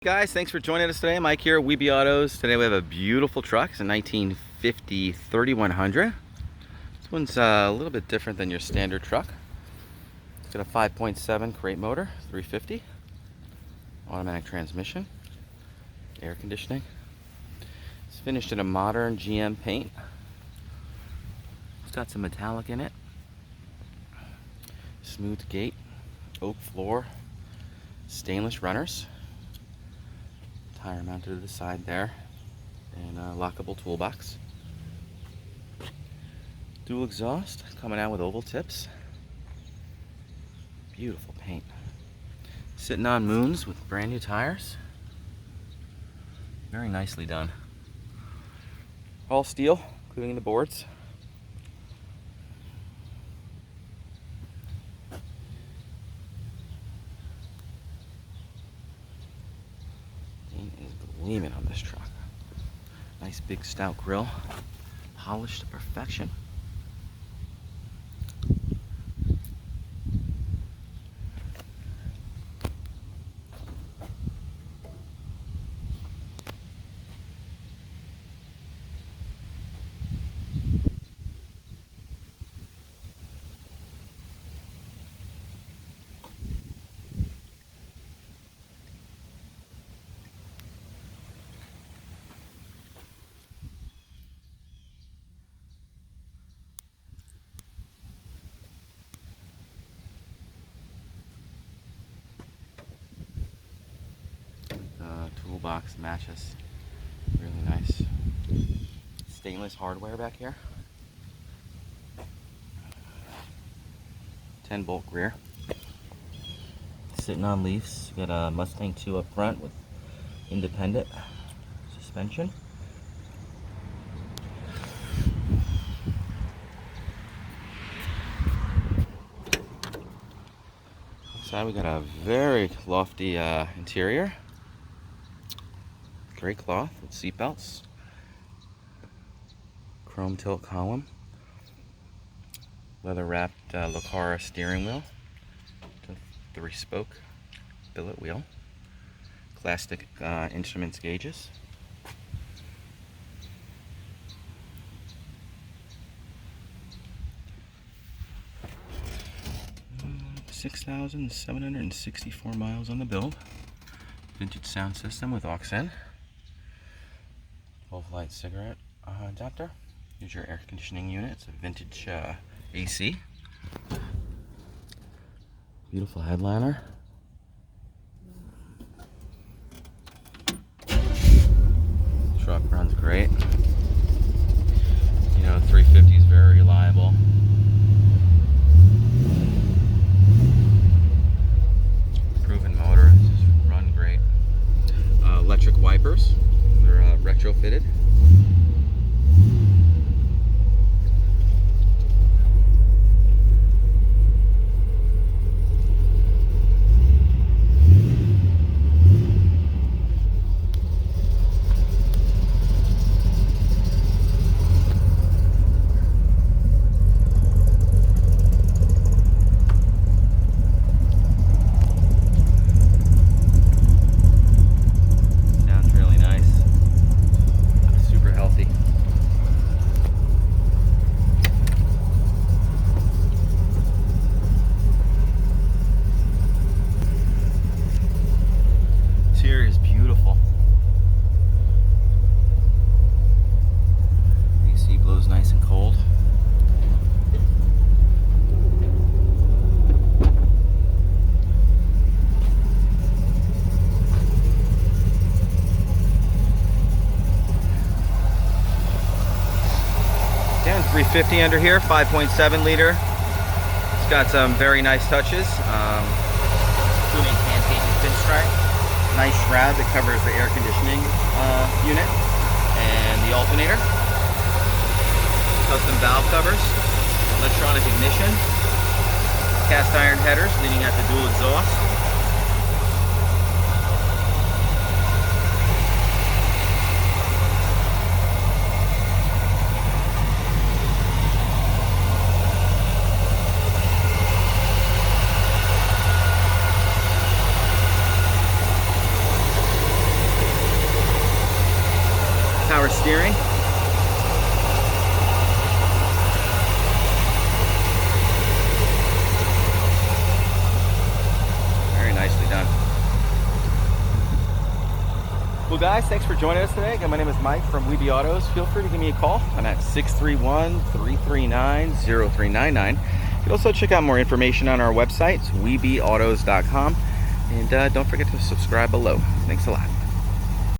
Guys, thanks for joining us today. Mike here, Weeby Autos. Today we have a beautiful truck. It's a 1950 3100. This one's a little bit different than your standard truck. It's got a 5.7 crate motor, 350, automatic transmission, air conditioning. It's finished in a modern GM paint. It's got some metallic in it. Smooth gate, oak floor, stainless runners. Tire mounted to the side there, and a lockable toolbox. Dual exhaust coming out with oval tips. Beautiful paint. Sitting on moons with brand new tires. Very nicely done. All steel, including the boards. Gleaming on this truck. Nice big Stout grille, polished to perfection. Toolbox matches really nice. Stainless hardware back here. 10-bolt rear. Sitting on leaves. You got a Mustang 2 up front with independent suspension. Outside we got a very lofty interior. Gray cloth with seat belts, chrome tilt column, leather wrapped Lecarra steering wheel, 3-spoke billet wheel, plastic instruments gauges. $6,764 miles on the build. Vintage sound system with aux in. 12-light cigarette adapter. Here's your air conditioning unit. It's a vintage AC. Beautiful headliner. Truck runs great. You know, 350 is very reliable. Proven motor. Just run great. Electric wipers. They're retrofitted. Nice and cold. Down 350 under here, 5.7 liter. It's got some very nice touches, including hand painted pinstripe, nice shroud that covers the air conditioning unit and the alternator. Custom valve covers, electronic ignition, cast iron headers leading out to dual exhaust. steering. Very nicely done. Well guys, thanks for joining us today. Again, my name is Mike from Weeby Autos. Feel free to give me a call. I'm at 631-339-0399. You can also check out more information on our website, weebyautos.com. And don't forget to subscribe below. Thanks a lot.